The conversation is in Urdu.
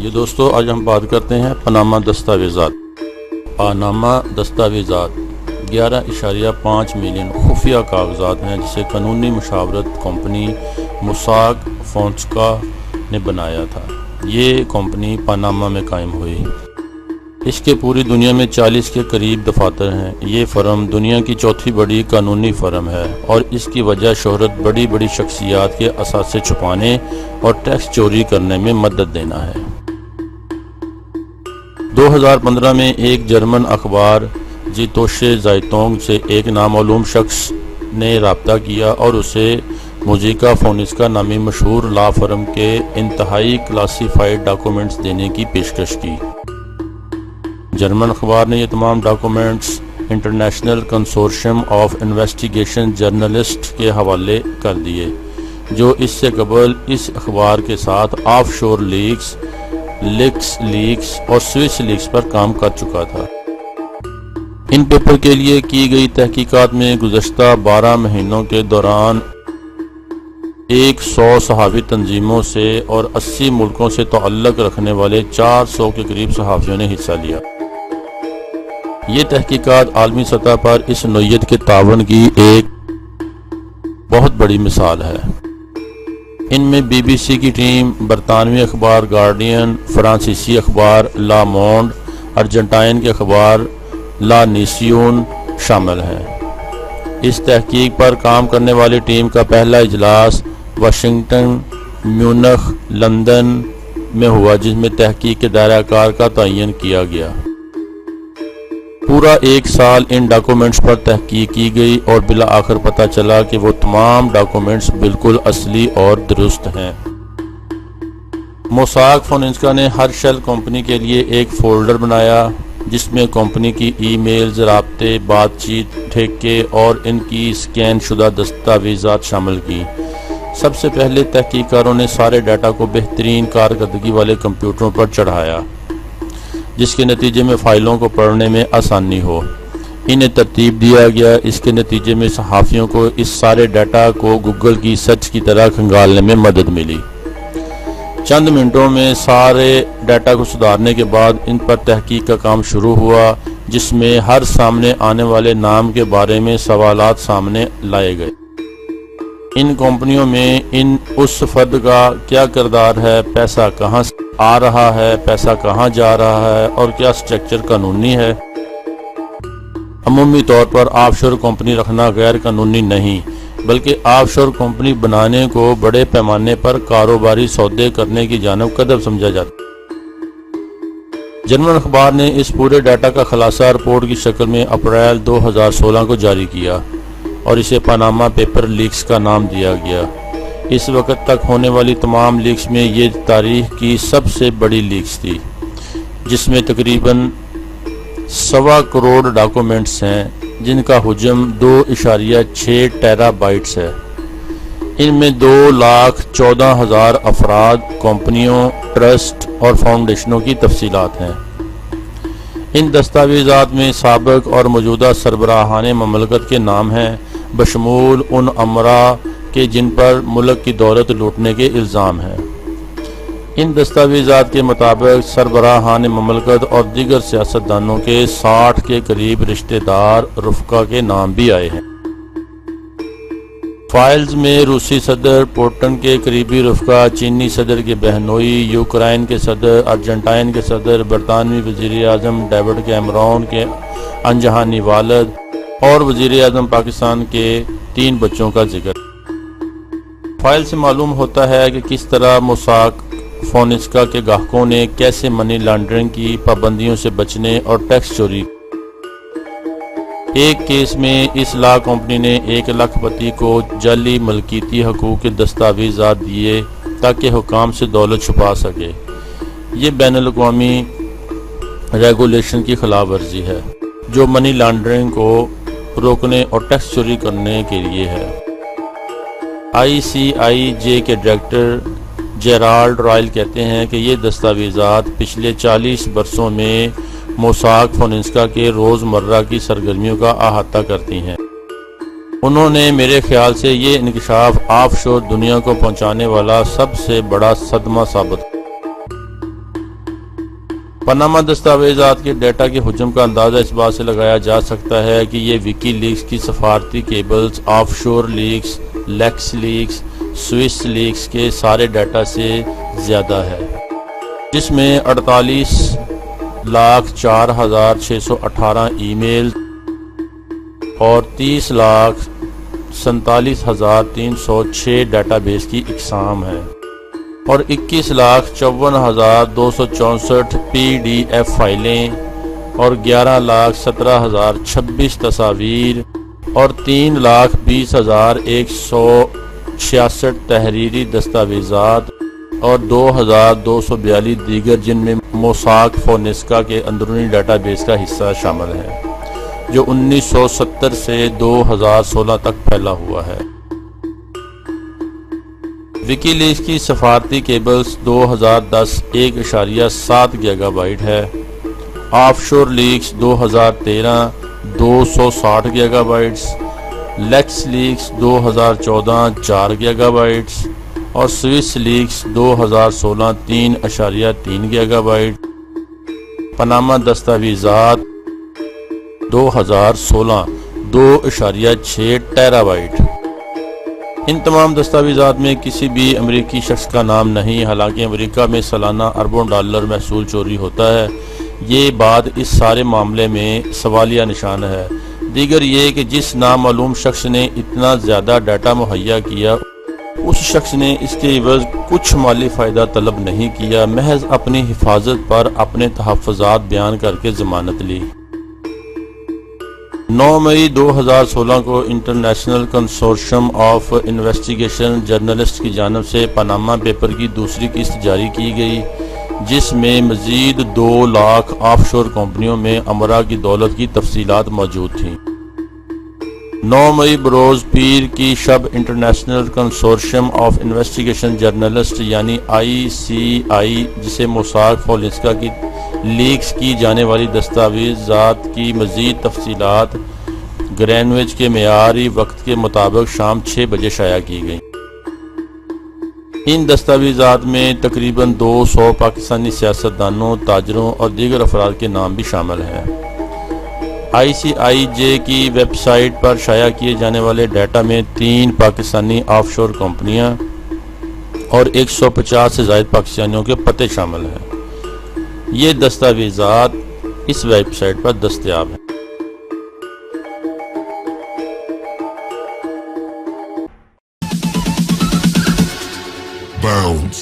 یہ دوستو آج ہم بات کرتے ہیں پاناما دستاویزات۔ پاناما دستاویزات 11.5 ملین خفیہ کاغذات ہیں جسے قانونی مشاورت کمپنی موساک فونسیکا نے بنایا تھا۔ یہ کمپنی پاناما میں قائم ہوئی۔ اس کے پوری دنیا میں 40 کے قریب دفاتر ہیں۔ یہ فرم دنیا کی چوتھی بڑی قانونی فرم ہے اور اس کی وجہ شہرت بڑی بڑی شخصیات کے اثاثے چھپانے اور ٹیکس چوری کرنے میں مدد دینا ہے۔ 2015 میں ایک جرمن اخبار زیتوشے زائتونگ سے ایک نامعلوم شخص نے رابطہ کیا اور اسے موساک فونسیکا نامی مشہور لا فرم کے انتہائی کلاسیفائیڈ ڈاکومنٹس دینے کی پیشکش کی۔ جرمن اخبار نے یہ تمام documents international consortium of investigation journalist کے حوالے کر دیے، جو اس سے قبل اس اخبار کے ساتھ آف شور لیکس، لیکس اور سوئس لیکس پر کام کر چکا تھا۔ ان پیپر کے لیے کی گئی تحقیقات میں گزشتہ 12 مہینوں کے دوران 100 صحافی تنظیموں سے اور 80 ملکوں سے تعلق رکھنے والے 400 کے قریب صحافیوں نے حصہ لیا۔ یہ تحقیقات عالمی سطح پر اس نوعیت کے تعاون کی ایک بہت بڑی مثال ہے۔ ان میں بی بی سی کی ٹیم، برطانوی اخبار گارڈین، فرانسیسی اخبار لا مونڈ، ارجنٹائن کے اخبار لا نیسیون شامل ہیں۔ اس تحقیق پر کام کرنے والی ٹیم کا پہلا اجلاس واشنگٹن، میونخ، لندن میں ہوا، جس میں تحقیق کے دائرہ کار کا تعین کیا گیا۔ پورا 1 سال ان ڈاکومنٹس پر تحقیق کی گئی اور بالآخر پتہ چلا کہ وہ تمام ڈاکومنٹس بالکل اصلی اور درست ہیں۔ موساک فونسیکا نے ہر شیل کمپنی کے لیے ایک فولڈر بنایا جس میں کمپنی کی ای میلز، رابطے، بات چیت، ٹھیکے اور ان کی سکین شدہ دستاویزات شامل کی۔ سب سے پہلے تحقیقکاروں نے سارے ڈیٹا کو بہترین کارکردگی والے کمپیوٹروں پر چڑھایا، جس کے نتیجے میں فائلوں کو پڑھنے میں آسانی ہو۔ انہیں ترتیب دیا گیا۔ اس کے نتیجے میں صحافیوں کو اس سارے ڈیٹا کو گوگل کی سرچ کی طرح کھنگالنے میں مدد ملی۔ چند منٹوں میں سارے ڈیٹا کو سدھارنے کے بعد ان پر تحقیق کا کام شروع ہوا، جس میں ہر سامنے آنے والے نام کے بارے میں سوالات سامنے لائے گئے۔ ان کمپنیوں میں اس فرد کا کیا کردار ہے، پیسہ کہاں سے آ رہا ہے، پیسہ کہاں جا رہا ہے اور کیا سٹرکچر قانونی ہے۔ عمومی طور پر آف شور کمپنی رکھنا غیر قانونی نہیں، بلکہ آف شور کمپنی بنانے کو بڑے پیمانے پر کاروباری سودے کرنے کی جانب قدم سمجھا جاتا ہے۔ جرمن اخبار نے اس پورے ڈیٹا کا خلاصہ رپورٹ کی شکل میں اپریل 2016 کو جاری کیا اور اسے پاناما پیپر لیکس کا نام دیا گیا۔ اس وقت تک ہونے والی تمام لیکس میں یہ تاریخ کی سب سے بڑی لیکس تھی، جس میں تقریباً 1.25 کروڑ ڈاکومنٹس ہیں، جن کا حجم 2.6 ٹیرا بائٹس ہے۔ ان میں 2,14,000 افراد، کمپنیوں، ٹرسٹ اور فاؤنڈیشنوں کی تفصیلات ہیں۔ ان دستاویزات میں سابق اور موجودہ سربراہان مملکت کے نام ہیں، بشمول ان امرا کہ جن پر ملک کی دولت لوٹنے کے الزام ہیں۔ ان دستاویزات کے مطابق سربراہان مملکت اور دیگر سیاستدانوں کے 60 کے قریب رشتہ دار رفقا کے نام بھی آئے ہیں۔ فائلز میں روسی صدر پوٹن کے قریبی رفقا، چینی صدر کے بہنوئی، یوکرائن کے صدر، ارجنٹائن کے صدر، برطانوی وزیر اعظم ڈیوڈ کیمرون کے انجہانی والد اور وزیر اعظم پاکستان کے 3 بچوں کا ذکر۔ فائل سے معلوم ہوتا ہے کہ کس طرح موساک فونسیکا کے گاہکوں نے کیسے منی لانڈرنگ کی پابندیوں سے بچنے اور ٹیکس چوری۔ ایک کیس میں اس لا کمپنی نے 1 لاکھ پتی کو جعلی ملکیتی حقوق کے دستاویزات دیے تاکہ حکام سے دولت چھپا سکے۔ یہ بین الاقوامی ریگولیشن کی خلاف ورزی ہے جو منی لانڈرنگ کو روکنے اور ٹیکس چوری کرنے کے لیے ہے۔ ICIJ کے ڈائریکٹر جیرالڈ رائل کہتے ہیں کہ یہ دستاویزات پچھلے 40 برسوں میں موساک فونسیکا کے روزمرہ کی سرگرمیوں کا احاطہ کرتی ہیں۔ انہوں نے میرے خیال سے یہ انکشاف آف شور دنیا کو پہنچانے والا سب سے بڑا صدمہ ثابت پاناما دستاویزات کے ڈیٹا کے حجم کا اندازہ اس بات سے لگایا جا سکتا ہے کہ یہ وکی لیکس کی سفارتی کیبلز، آف شور leaks, leaks leaks, Swiss leaks کے سارے ڈیٹا سے زیادہ ہے، جس میں 48,04,618 ای میل اور 30,47,306 ڈیٹا بیس کی اقسام ہے اور 21,54,264 پی ڈی ایف فائلیں اور 11,17,026 تصاویر اور 3,20,166 تحریری دستاویزات اور 2,242 دیگر، جن میں موساک فونسکا کے اندرونی ڈیٹا بیس کا حصہ شامل ہے، جو 1970 سے 2016 تک پھیلا ہوا ہے۔ وکی لیکس کی سفارتی کیبلز 2010 1.7 گیگا بائٹ ہے، آف شور Leaks 2013 260 gigabytes, Leaks Leaks 2014 4 gigabytes اور Swiss Leaks 2016 3.3 gigabyte. Panama دستاویزات 2016 2.6 ٹیرا بائٹ۔ ان تمام دستاویزات میں کسی بھی امریکی شخص کا نام نہیں، حالانکہ امریکہ میں سالانہ اربوں ڈالر محصول چوری ہوتا ہے۔ یہ بات اس سارے معاملے میں سوالیہ نشان ہے۔ دیگر یہ کہ جس نامعلوم شخص نے اتنا زیادہ ڈیٹا مہیا کیا، اس شخص نے اس کے عوض کچھ مالی فائدہ طلب نہیں کیا، محض اپنی حفاظت پر اپنے تحفظات بیان کر کے ضمانت لی۔ 9 مئی 2016 کو international consortium of investigation journalist کی جانب سے پاناما پیپر کی دوسری قسط جاری کی گئی، جس میں مزید 2 لاکھ آف شور کمپنیوں میں امرا کی دولت کی تفصیلات موجود تھیں۔ 9 مئی بروز پیر کی شب international consortium of investigation journalist یعنی ICI، جسے موساک فونسکا کی لیکس کی جانے والی دستاویزات کی مزید تفصیلات گرینوچ کے معیاری وقت کے مطابق شام 6 بجے شائع کی گئیں۔ ان دستاویزات میں تقریباً 200 پاکستانی سیاستدانوں، تاجروں اور دیگر افراد کے نام بھی شامل ہیں۔ ICIJ کی ویب سائٹ پر شائع کیے جانے والے ڈیٹا میں 3 پاکستانی آف شور کمپنیاں اور 150 سے زائد پاکستانیوں کے پتے شامل ہیں۔ یہ دستاویزات اس ویب سائٹ پر دستیاب ہیں۔ Bounce.